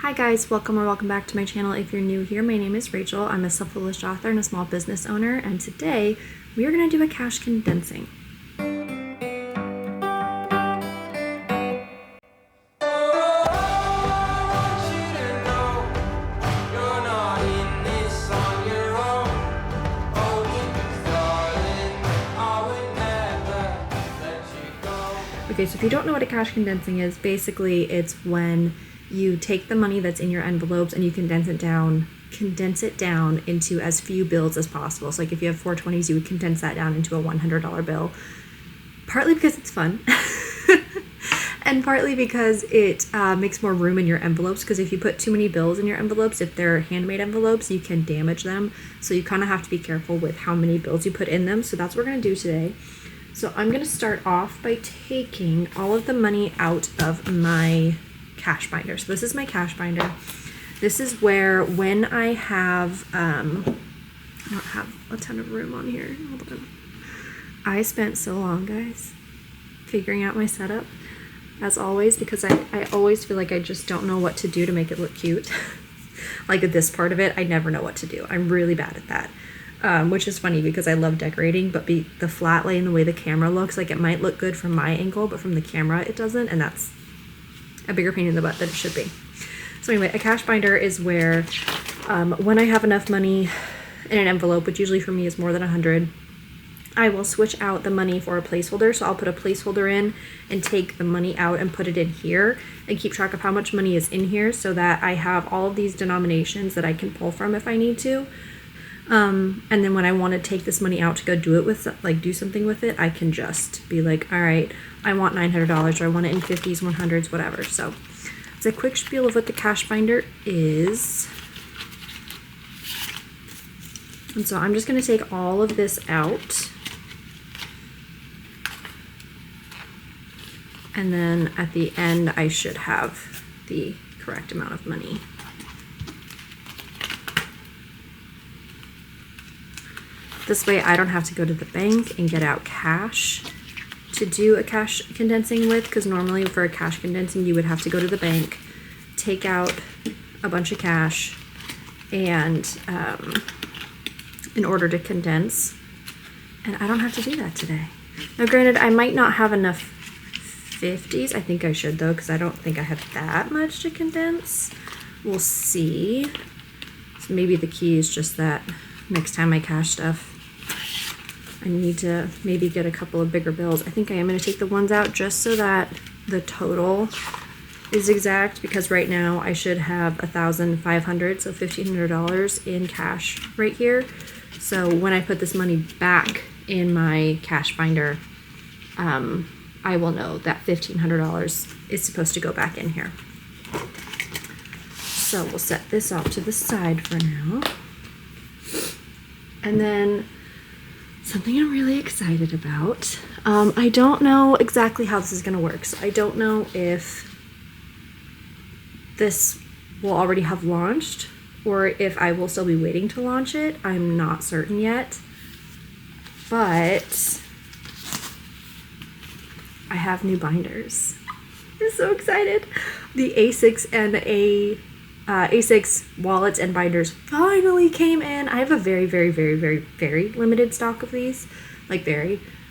Hi guys, welcome back to my channel. If you're new here, my name is Rachel. I'm a self-published author and a small business owner, and today we are going to do a cash condensing. Okay, so if you don't know what a cash condensing is, basically it's when you take the money that's in your envelopes and you condense it down into as few bills as possible. So like if you have 420s, you would condense that down into a $100 bill. Partly because it's fun and partly because it makes more room in your envelopes, because if you put too many bills in your envelopes, if they're handmade envelopes, you can damage them. So you kind of have to be careful with how many bills you put in them. So that's what we're going to do today. So I'm going to start off by taking all of the money out of my cash binder. So this is my cash binder. This is where when I have, I don't have a ton of room on here. Hold on. I spent so long, guys, figuring out my setup, as always, because I always feel like I just don't know what to do to make it look cute. Like at this part of it, I never know what to do. I'm really bad at that. Which is funny because I love decorating, but the flat lay and the way the camera looks, like it might look good from my angle, but from the camera it doesn't, and that's a bigger pain in the butt than it should be. So anyway, a cash binder is where when I have enough money in an envelope, which usually for me is more than 100, I will switch out the money for a placeholder. So I'll put a placeholder in and take the money out and put it in here and keep track of how much money is in here, so that I have all of these denominations that I can pull from if I need to. And then when I want to take this money out to go do it with, like, do something with it, I can just be like, all right, I want $900, or I want it in 50s, 100s, whatever. So it's a quick spiel of what the cash binder is. And so I'm just going to take all of this out. And then at the end, I should have the correct amount of money. This way I don't have to go to the bank and get out cash to do a cash condensing with, because normally for a cash condensing you would have to go to the bank, take out a bunch of cash, and in order to condense, and I don't have to do that today. Now granted, I might not have enough 50s. I think I should though, because I don't think I have that much to condense. We'll see. So maybe the key is just that next time I cash stuff, I need to maybe get a couple of bigger bills. I think I am going to take the ones out just so that the total is exact, because right now I should have $1,500, so $1,500 in cash right here. So when I put this money back in my cash binder, I will know that $1,500 is supposed to go back in here. So we'll set this off to the side for now. And then something I'm really excited about. I don't know exactly how this is going to work. So I don't know if this will already have launched or if I will still be waiting to launch it. I'm not certain yet. But I have new binders. I'm so excited. The A6 and A6 wallets and binders finally came in. I have a very limited stock of these, like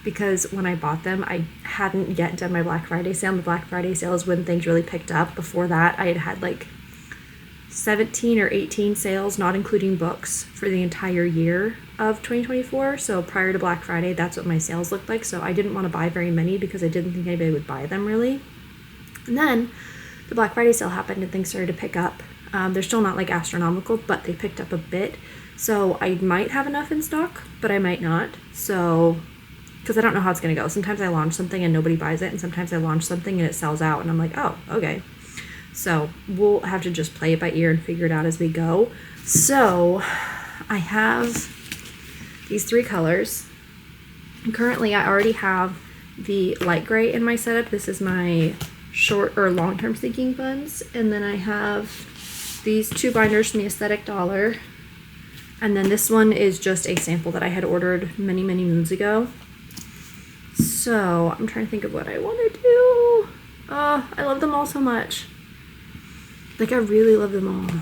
because when I bought them, I hadn't yet done my Black Friday sale. The Black Friday sale is when things really picked up. Before that, I had like 17 or 18 sales, not including books, for the entire year of 2024. So prior to Black Friday, that's what my sales looked like. So I didn't want to buy very many because I didn't think anybody would buy them really. And then the Black Friday sale happened and things started to pick up. They're still not like astronomical, but they picked up a bit. So I might have enough in stock, but I might not. So, because I don't know how it's going to go. Sometimes I launch something and nobody buys it, and sometimes I launch something and it sells out, and I'm like, oh, okay. So we'll have to just play it by ear and figure it out as we go. So I have these 3 colors. And currently I already have the light gray in my setup. This is my short or long-term sinking funds. And then I have these 2 binders from the Aesthetic Dollar. And then this one is just a sample that I had ordered many moons ago. So I'm trying to think of what I want to do. Oh, I love them all so much. Like, I really love them all.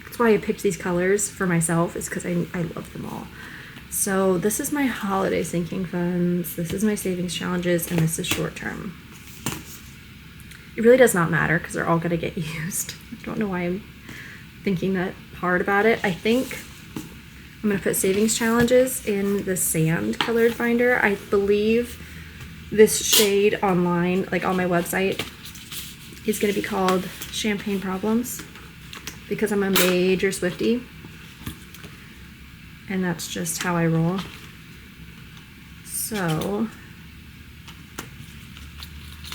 That's why I picked these colors for myself, is because I love them all. So this is my holiday sinking funds, this is my savings challenges, and this is short term. It really does not matter because they're all going to get used. I don't know why I'm thinking that hard about it. I think I'm going to put savings challenges in the sand colored binder. I believe this shade online, like on my website, is going to be called Champagne Problems because I'm a major Swiftie. And that's just how I roll. So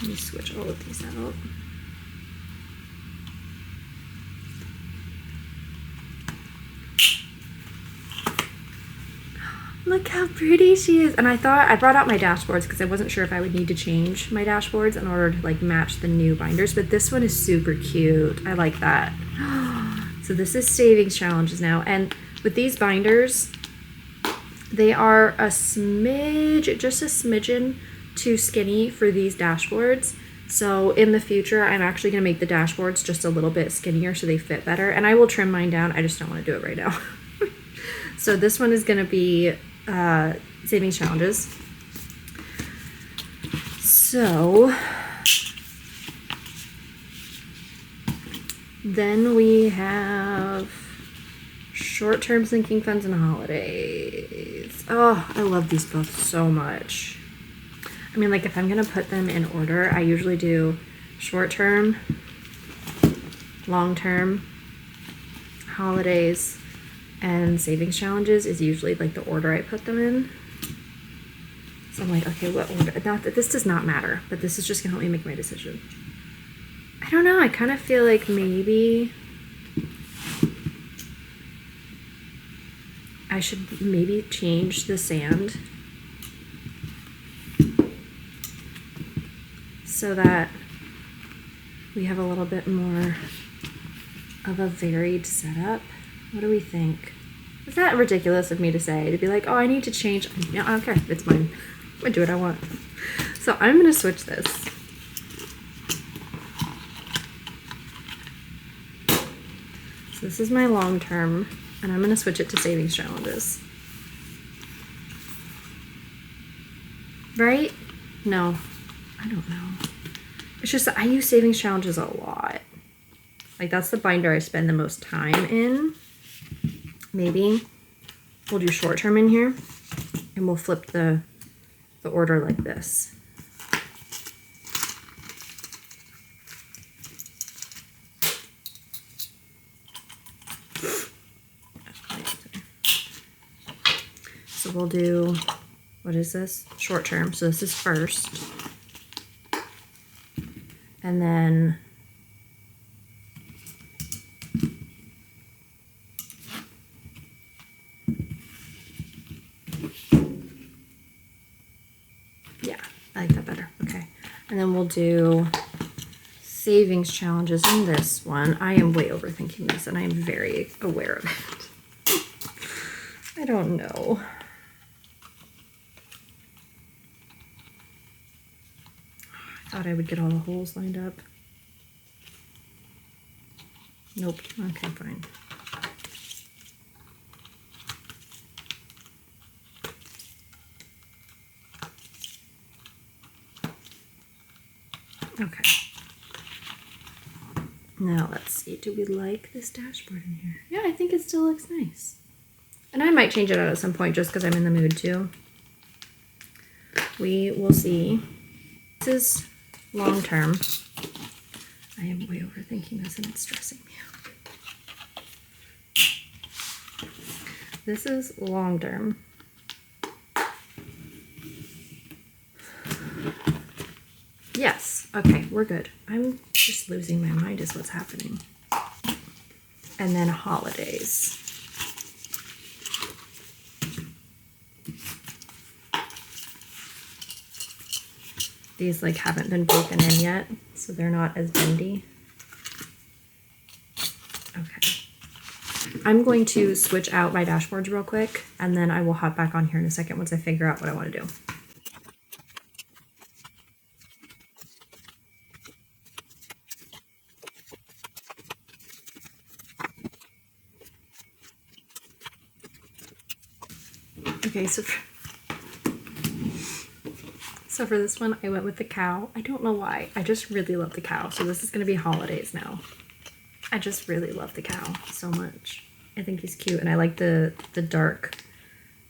let me switch all of these out. Look how pretty she is. And I thought I brought out my dashboards because I wasn't sure if I would need to change my dashboards in order to like match the new binders, but this one is super cute. I like that. So this is savings challenges now. And with these binders, they are a smidge, just a smidgen too skinny for these dashboards. So in the future, I'm actually going to make the dashboards just a little bit skinnier so they fit better. And I will trim mine down. I just don't want to do it right now. So this one is going to be savings challenges. So then we have short-term sinking funds and holidays. Oh, I love these both so much. I mean, like if I'm gonna put them in order, I usually do short-term, long-term, holidays, and savings challenges is usually like the order I put them in. So I'm like, okay, what order? Not that this does not matter, but this is just gonna help me make my decision. I don't know, I kind of feel like maybe I should maybe change the sand so that we have a little bit more of a varied setup. What do we think? Is that ridiculous of me to say? To be like, oh, I need to change. No, I don't care. It's mine. I'm gonna do what I want. So I'm gonna switch this. So this is my long term, and I'm gonna switch it to savings challenges. Right? No, I don't know. It's just that I use savings challenges a lot. Like that's the binder I spend the most time in. Maybe we'll do short term in here and we'll flip the order like this. So we'll do, what is this? Short term. So this is first. And then yeah, I like that better. Okay. And then we'll do savings challenges in this one. I am way overthinking this and I am very aware of it. I don't know. I thought I would get all the holes lined up. Nope. Okay, fine. Okay. Now let's see. Do we like this dashboard in here? Yeah, I think it still looks nice. And I might change it out at some point just because I'm in the mood to. We will see. This is long term. I am way overthinking this and it's stressing me out. This is long term. Yes. Okay, we're good. I'm just losing my mind is what's happening. And then holidays. These like haven't been broken in yet, so they're not as bendy. Okay. I'm going to switch out my dashboards real quick, and then I will hop back on here in a second once I figure out what I want to do. Okay, so for this one, I went with the cow. I don't know why. I just really love the cow. So this is going to be holidays now. I just really love the cow so much. I think he's cute, and I like the dark.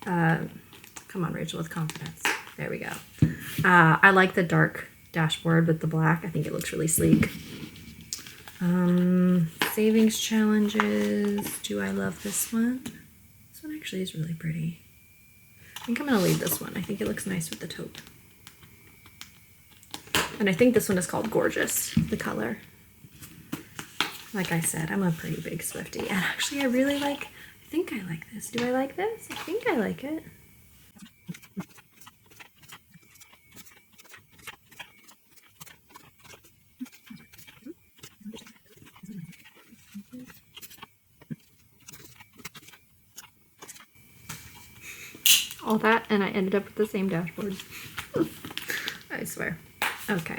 Come on, Rachel, with confidence. There we go. I like the dark dashboard with the black. I think it looks really sleek. Savings challenges. Do I love this one? This one actually is really pretty. I think I'm going to leave this one. I think it looks nice with the taupe. And I think this one is called Gorgeous, the color. Like I said, I'm a pretty big Swiftie. And actually, I think I like this. Do I like this? I think I like it. All that, and I ended up with the same dashboard. I swear. Okay.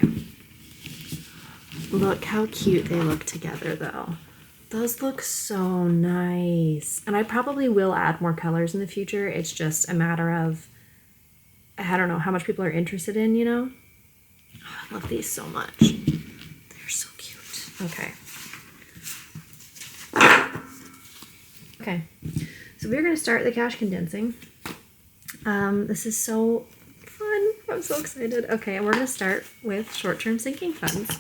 Look how cute they look together, though. Those look so nice. And I probably will add more colors in the future. It's just a matter of, I don't know, how much people are interested in, you know? Oh, I love these so much. They're so cute. Okay. Okay. So we're going to start the cash condensing. This is so fun. I'm so excited. Okay, and we're going to start with short-term sinking funds.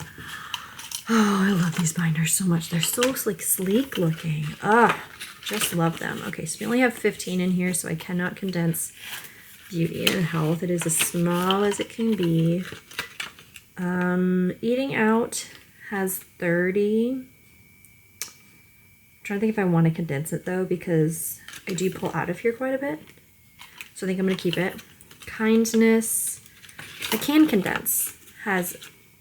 Oh, I love these binders so much. They're so like sleek looking. Just love them. Okay, so we only have 15 in here, so I cannot condense beauty and health. It is as small as it can be. Eating out has 30. I'm trying to think if I want to condense it though, because I do pull out of here quite a bit. So I think I'm going to keep it. Kindness, I can condense, has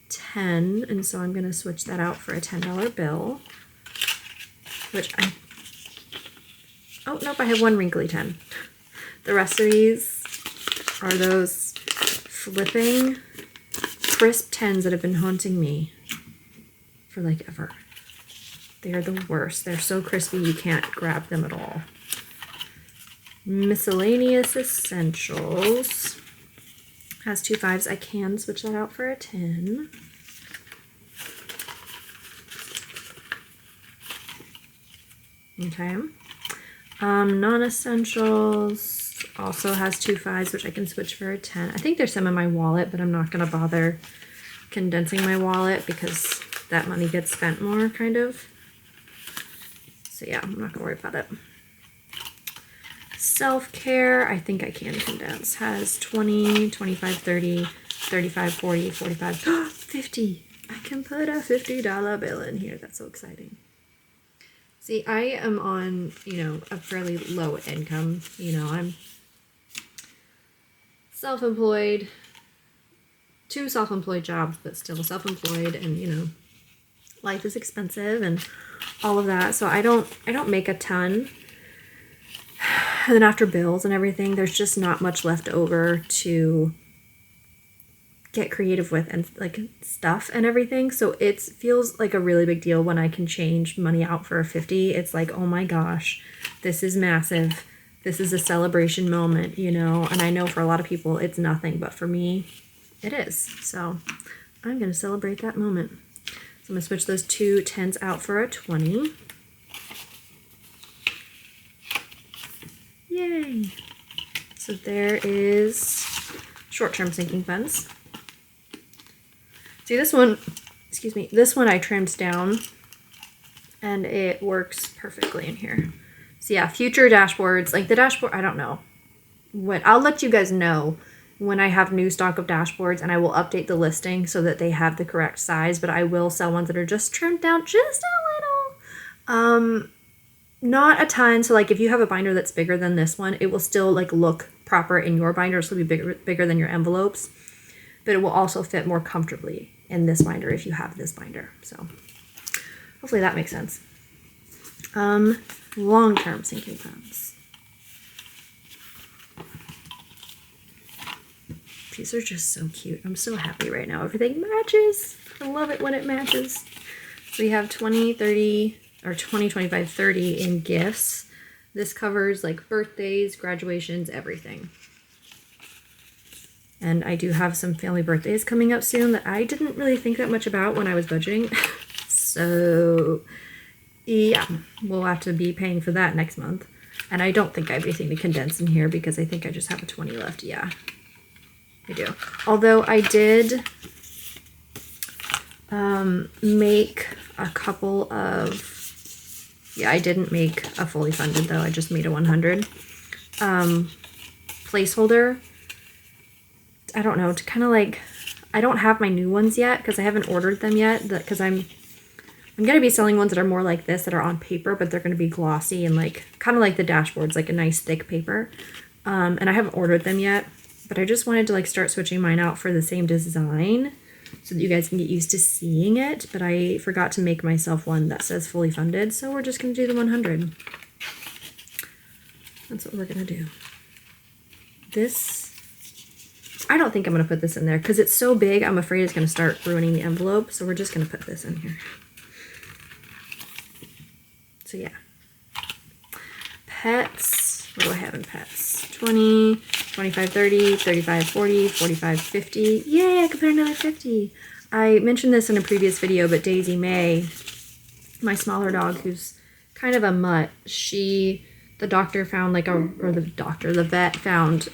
10, and so I'm going to switch that out for a $10 bill, oh nope, I have one wrinkly 10. The rest of these are those flipping crisp 10s that have been haunting me for like ever. They are the worst. They're so crispy you can't grab them at all. Miscellaneous essentials has 2 5s. I can switch that out for a 10. Okay. Non-essentials also has 2 5s, which I can switch for a 10. I think there's some in my wallet, but I'm not going to bother condensing my wallet because that money gets spent more, kind of. So yeah, I'm not going to worry about it. Self-care, I think I can condense. Has 20, 25, 30, 35, 40, 45, 50. I can put a $50 bill in here. That's so exciting. See, I am on, a fairly low income. I'm self-employed, 2 self-employed jobs, but still self-employed, and, life is expensive and all of that. So I don't make a ton. And then after bills and everything, there's just not much left over to get creative with and like stuff and everything. So it feels like a really big deal when I can change money out for a 50. It's like, oh my gosh, this is massive. This is a celebration moment, and I know for a lot of people it's nothing, but for me it is. So I'm going to celebrate that moment. So I'm going to switch those 2 10s out for a 20. Yay! So there is short-term sinking funds. See, this one I trimmed down and it works perfectly in here. So yeah, future dashboards, like the dashboard, I don't know. I'll let you guys know when I have new stock of dashboards, and I will update the listing so that they have the correct size, but I will sell ones that are just trimmed down just a little. Not a ton. So like if you have a binder that's bigger than this one, it will still like look proper in your binder. So it'll be bigger than your envelopes, but it will also fit more comfortably in this binder if you have this binder. So hopefully that makes sense. Long-term sinking funds. These are just so cute. I'm so happy right now. Everything matches. I love it when it matches. So we have 20, 30, or 20, 25, 30 in gifts. This covers like birthdays, graduations, everything. And I do have some family birthdays coming up soon that I didn't really think that much about when I was budgeting. So yeah, we'll have to be paying for that next month. And I don't think I have anything to condense in here because I think I just have a 20 left. Yeah, I do. Although I did make a couple of, yeah, I didn't make a fully funded though. I just made a 100 placeholder. I don't know, to kind of like, I don't have my new ones yet because I haven't ordered them yet, because I'm going to be selling ones that are more like this, that are on paper, but they're going to be glossy and like, kind of like the dashboards, like a nice thick paper. And I haven't ordered them yet, but I just wanted to like start switching mine out for the same design so that you guys can get used to seeing it. But I forgot to make myself one that says fully funded, so we're just going to do the 100. That's what we're going to do. This, I don't think I'm going to put this in there because it's so big, I'm afraid it's going to start ruining the envelope, so we're just going to put this in here. So yeah. Pets, what do I have in pets? 20, 25, 30, 35, 40, 45, 50. Yay, I could put another 50. I mentioned this in a previous video, but Daisy May, my smaller dog who's kind of a mutt, the doctor found like the vet found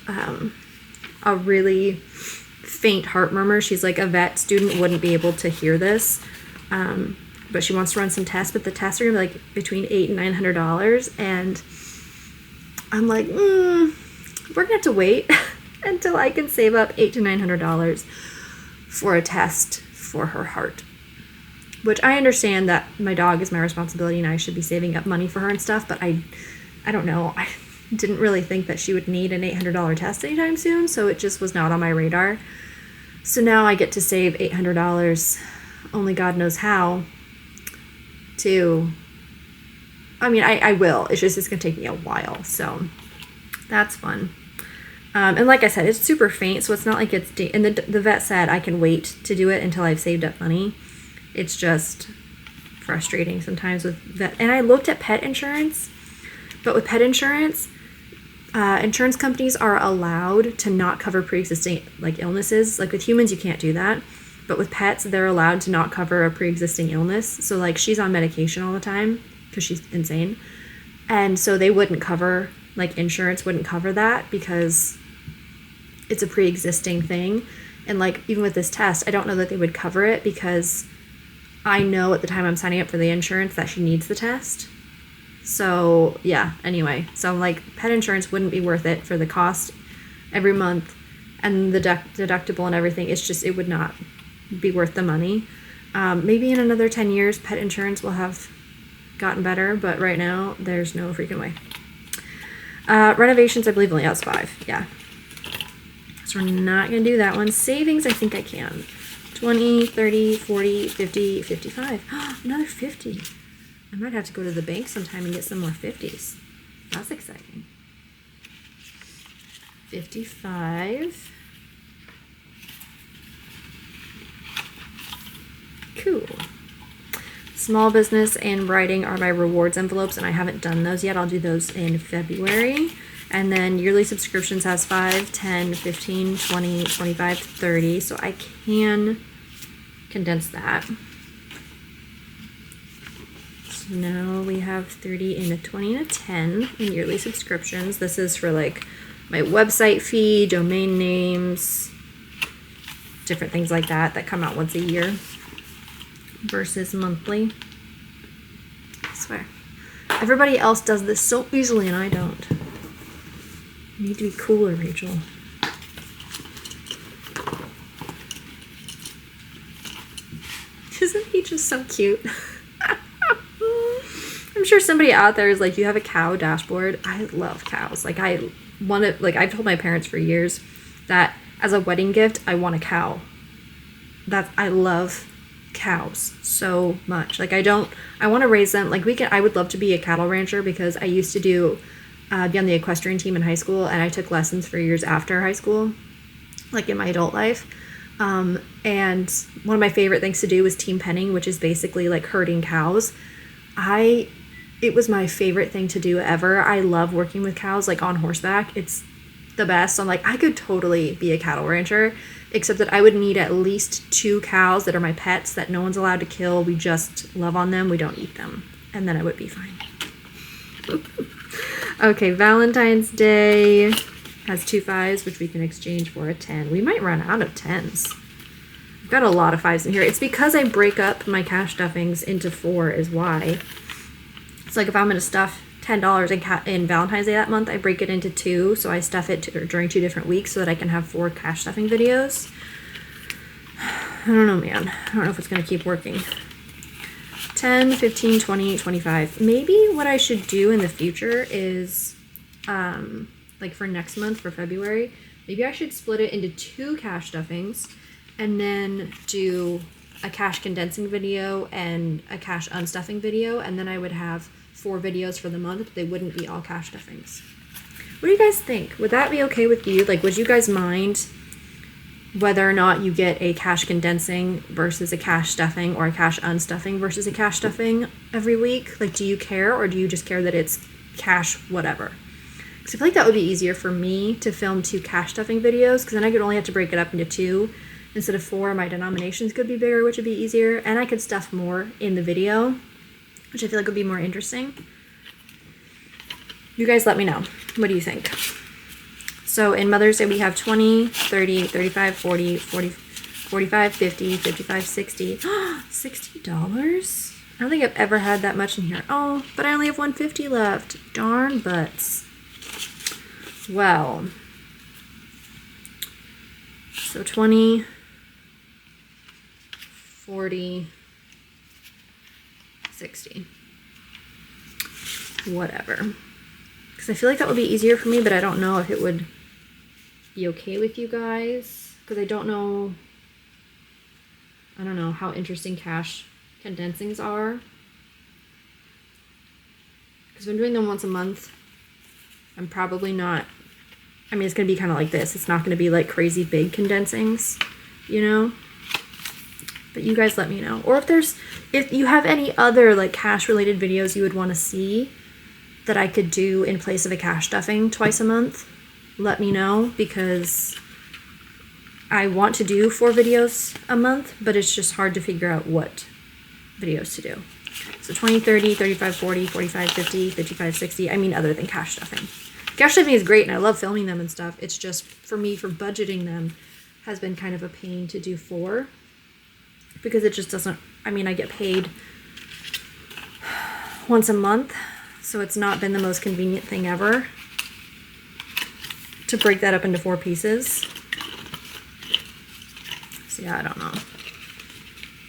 a really faint heart murmur. She's like, a vet student wouldn't be able to hear this. But she wants to run some tests, but the tests are gonna be like between $800 and $900, and I'm like, we're gonna have to wait until I can save up $800 to $900 for a test for her heart. Which I understand that my dog is my responsibility and I should be saving up money for her and stuff, but I don't know. I didn't really think that she would need an $800 test anytime soon, so it just was not on my radar. So now I get to save $800, only God knows how. I will. It's going to take me a while, so that's fun. And like I said, it's super faint, so it's not like it's... and the vet said I can wait to do it until I've saved up money. It's just frustrating sometimes with vet... And I looked at pet insurance, but with pet insurance, insurance companies are allowed to not cover pre-existing like illnesses. Like with humans, you can't do that. But with pets, they're allowed to not cover a pre-existing illness. So like she's on medication all the time because she's insane. And so they wouldn't cover, like insurance wouldn't cover that because it's a pre-existing thing. And like even with this test, I don't know that they would cover it because I know at the time I'm signing up for the insurance that she needs the test. So yeah, anyway. So I'm like, pet insurance wouldn't be worth it for the cost every month and the deductible and everything. It's just, it would not be worth the money. Maybe in another 10 years pet insurance will have gotten better, but right now there's no freaking way. Renovations, I believe only has 5. Yeah, so we're not gonna do that one. Savings, I think I can. 20, 30, 40, 50, 55. Another 50. I might have to go to the bank sometime and get some more 50s. That's exciting. 55. Cool. Small business and writing are my rewards envelopes, and I haven't done those yet. I'll do those in February. And then yearly subscriptions has 5, 10, 15, 20, 25, 30. So I can condense that. So now we have 30 and a 20 and a 10 in yearly subscriptions. This is for like my website fee, domain names, different things like that that come out once a year versus monthly. I swear. Everybody else does this so easily and I don't. You need to be cooler, Rachel. Isn't he just so cute? I'm sure somebody out there is like, you have a cow dashboard. I love cows. Like I've told my parents for years that as a wedding gift, I want a cow. I love cows so much. Like I want to raise them. Like I would love to be a cattle rancher because I used to be on the equestrian team in high school, and I took lessons for years after high school, like in my adult life. And one of my favorite things to do was team penning, which is basically like herding cows. I It was my favorite thing to do ever. I love working with cows, like on horseback. It's the best. So I'm like, I could totally be a cattle rancher, except that I would need at least 2 cows that are my pets that no one's allowed to kill. We just love on them. We don't eat them. And then I would be fine. Okay, Valentine's Day has 2 5s, which we can exchange for a 10. We might run out of 10s. I've got a lot of 5s in here. It's because I break up my cash stuffings into 4 is why. It's like if I'm going to stuff $10 in Valentine's Day that month, I break it into 2, so I stuff it during 2 different weeks so that I can have 4 cash stuffing videos. I don't know, man. I don't know if it's going to keep working. 10, 15, 20, 25. Maybe what I should do in the future is, like for next month, for February, maybe I should split it into 2 cash stuffings and then do a cash condensing video and a cash unstuffing video, and then I would have 4 videos for the month, but they wouldn't be all cash stuffings. What do you guys think? Would that be okay with you? Like, would you guys mind whether or not you get a cash condensing versus a cash stuffing, or a cash unstuffing versus a cash stuffing every week? Like, do you care, or do you just care that it's cash whatever? Because I feel like that would be easier for me to film 2 cash stuffing videos, because then I could only have to break it up into 2 instead of 4. My denominations could be bigger, which would be easier, and I could stuff more in the video, which I feel like would be more interesting. You guys let me know. What do you think? So in Mother's Day, we have 20, 30, 35, 40, 40, 45, 50, 55, 60. $60? I don't think I've ever had that much in here. Oh, but I only have 150 left. Darn butts. Well, so 20, 40, 60. Whatever. Because I feel like that would be easier for me, but I don't know if it would be okay with you guys. Because I don't know how interesting cash condensings are. Because if I'm doing them once a month, I'm probably not, I mean, it's going to be kind of like this. It's not going to be like crazy big condensings, you know? But you guys let me know. Or if you have any other like cash related videos you would want to see that I could do in place of a cash stuffing twice a month, let me know, because I want to do 4 videos a month, but it's just hard to figure out what videos to do. So 20, 30, 35, 40, 45, 50, 55, 60. I mean, other than cash stuffing. Cash stuffing is great and I love filming them and stuff. It's just, for me, for budgeting them, has been kind of a pain to do 4. Because it just doesn't, I mean, I get paid once a month, so it's not been the most convenient thing ever to break that up into 4 pieces. So yeah, I don't know.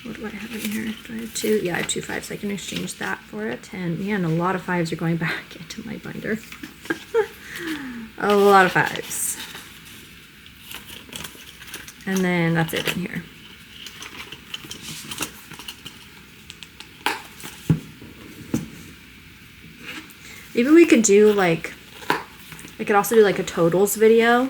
What do I have in here? Do I have 2? Yeah, I have 2 5s, so I can exchange that for a 10. Man, a lot of 5s are going back into my binder. A lot of 5s. And then that's it in here. Maybe we could do like, I could also do like a totals video.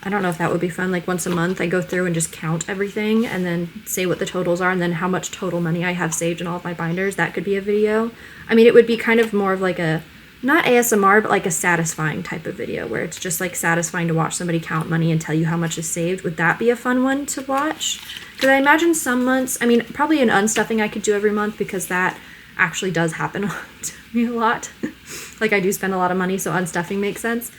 I don't know if that would be fun. Like once a month I go through and just count everything and then say what the totals are and then how much total money I have saved in all of my binders. That could be a video. I mean, it would be kind of more of like a, not ASMR, but like a satisfying type of video where it's just like satisfying to watch somebody count money and tell you how much is saved. Would that be a fun one to watch? Because I imagine some months, I mean, probably an unstuffing I could do every month because that actually does happen to me a lot. Like I do spend a lot of money, so unstuffing makes sense.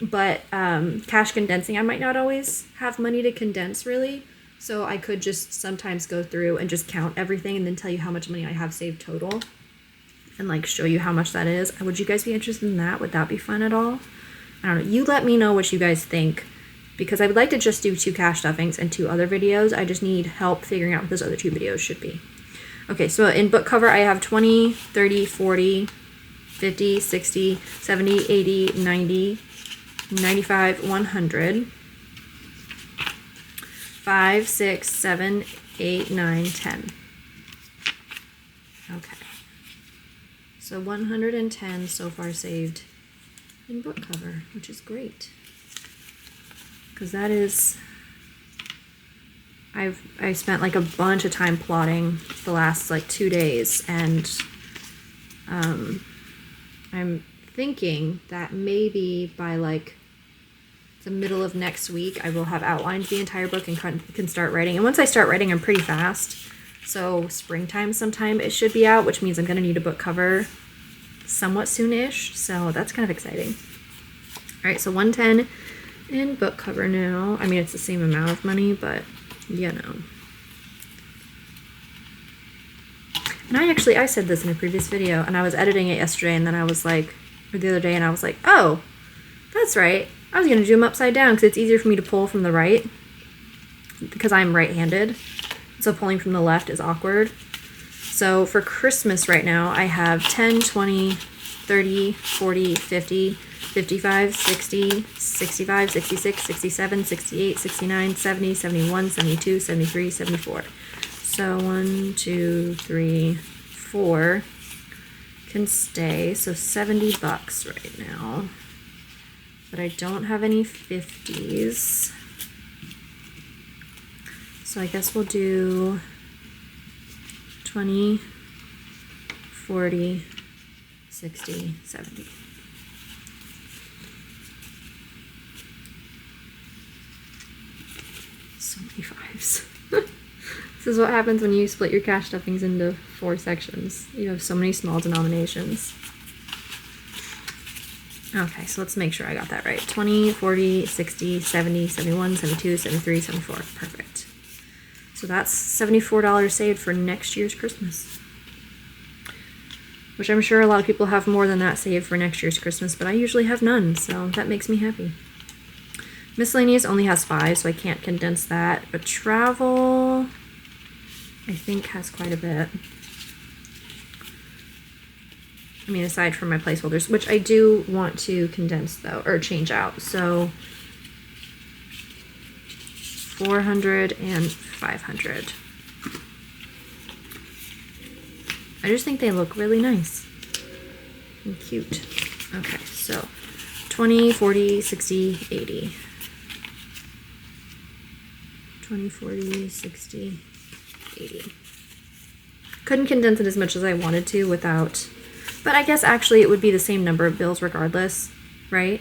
But cash condensing, I might not always have money to condense really. So I could just sometimes go through and just count everything and then tell you how much money I have saved total. And like show you how much that is. Would you guys be interested in that? Would that be fun at all? I don't know. You let me know what you guys think. Because I would like to just do 2 cash stuffings and 2 other videos. I just need help figuring out what those other 2 videos should be. Okay, so in book cover I have 20, 30, 40, 50, 60, 70, 80, 90, 95, 100, 5, 6, 7, 8, 9, 10. Okay. So 110 so far saved in book cover, which is great. Because that is... I spent like a bunch of time plotting the last like 2 days, and I'm thinking that maybe by like the middle of next week, I will have outlined the entire book and can start writing. And once I start writing, I'm pretty fast. So springtime sometime it should be out, which means I'm going to need a book cover somewhat soon-ish. So that's kind of exciting. All right, so $110 in book cover now. I mean, it's the same amount of money, but you know. And I said this in a previous video, and I was editing it yesterday, and then I was like, or the other day, and I was like, oh, that's right. I was going to do them upside down because it's easier for me to pull from the right because I'm right-handed. So pulling from the left is awkward. So for Christmas right now, I have 10, 20, 30, 40, 50, 55, 60, 65, 66, 67, 68, 69, 70, 71, 72, 73, 74. So 1, 2, 3, 4 can stay. So $70 right now. But I don't have any 50s. So I guess we'll do 20, 40, 60, 70. So many fives. This is what happens when you split your cash stuffings into 4 sections. You have so many small denominations. Okay, so let's make sure I got that right. 20, 40, 60, 70, 71, 72, 73, 74. Perfect. So that's $74 saved for next year's Christmas. Which I'm sure a lot of people have more than that saved for next year's Christmas, but I usually have none, so that makes me happy. Miscellaneous only has 5, so I can't condense that. But travel, I think, has quite a bit. I mean, aside from my placeholders, which I do want to condense, though, or change out. So 400 and 500. I just think they look really nice and cute. Okay, so 20, 40, 60, 80. 20, 40, 60, 80. Couldn't condense it as much as I wanted to without, but I guess actually it would be the same number of bills regardless, right?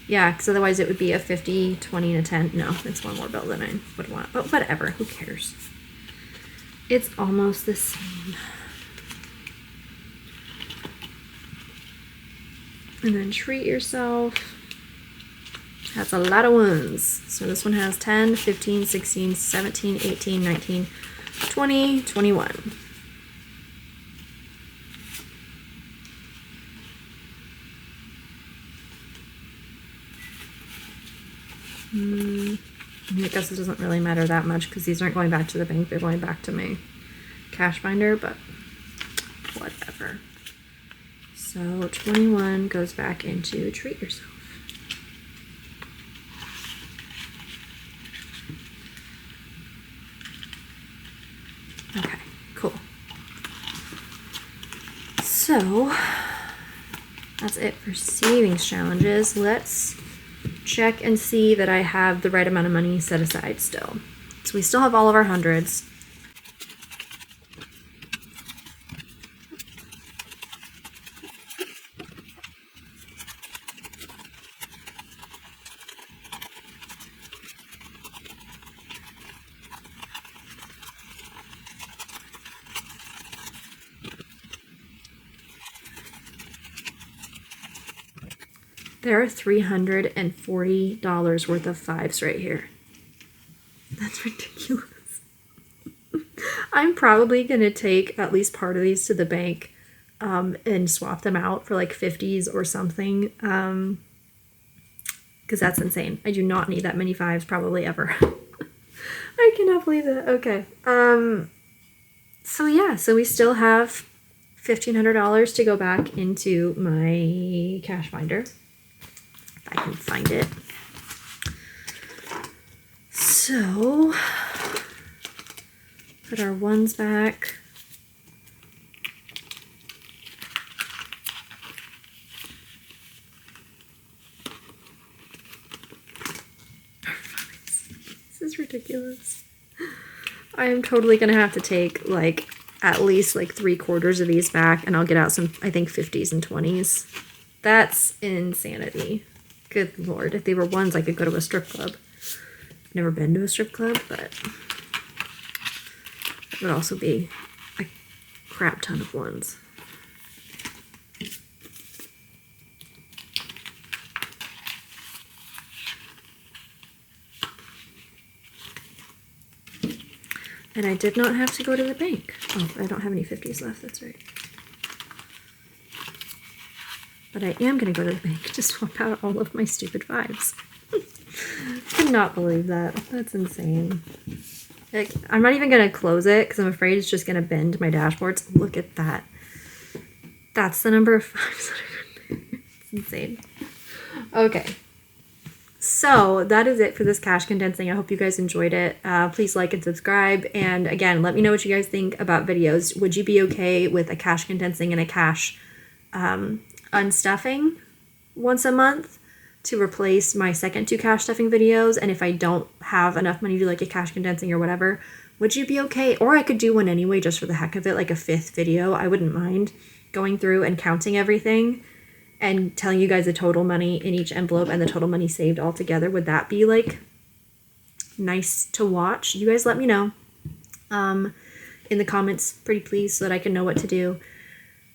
Yeah, because otherwise it would be a 50, 20, and a 10. No, it's one more bill than I would want, but whatever, who cares? It's almost the same. And then treat yourself. That's a lot of ones. So this one has 10, 15, 16, 17, 18, 19, 20, 21. I guess it doesn't really matter that much because these aren't going back to the bank. They're going back to my cash binder, but whatever. So 21 goes back into treat yourself. Okay, cool. So that's it for savings challenges. Let's check and see that I have the right amount of money set aside still. So we still have all of our hundreds. There are $340 worth of fives right here. That's ridiculous. I'm probably going to take at least part of these to the bank and swap them out for like 50s or something. Because that's insane. I do not need that many fives probably ever. I cannot believe that. Okay. So yeah, so we still have $1,500 to go back into my cash binder. I can find it. So, put our ones back. This is ridiculous. I am totally gonna have to take like at least like 3/4 of these back, and I'll get out some, I think, 50s and 20s. That's insanity. Good Lord. If they were ones, I could go to a strip club. I've never been to a strip club, but it would also be a crap ton of ones. And I did not have to go to the bank. Oh, I don't have any 50s left, that's right. But I am going to go to the bank to swap out all of my stupid 5s. I cannot believe that. That's insane. Like, I'm not even going to close it because I'm afraid it's just going to bend my dashboards. Look at that. That's the number of 5s. It's insane. Okay. So that is it for this cash condensing. I hope you guys enjoyed it. Please like and subscribe. And again, let me know what you guys think about videos. Would you be okay with a cash condensing and a cash unstuffing once a month to replace my second 2 cash stuffing videos? And if I don't have enough money to do like a cash condensing or whatever, would you be okay? Or I could do one anyway just for the heck of it, like a 5th video. I wouldn't mind going through and counting everything and telling you guys the total money in each envelope and the total money saved all together. Would that be like nice to watch? You guys let me know in the comments, pretty please, so that I can know what to do.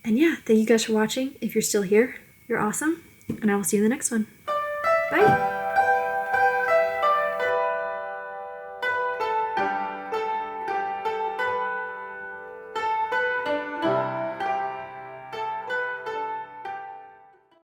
And yeah, thank you guys for watching. If you're still here, you're awesome. And I will see you in the next one.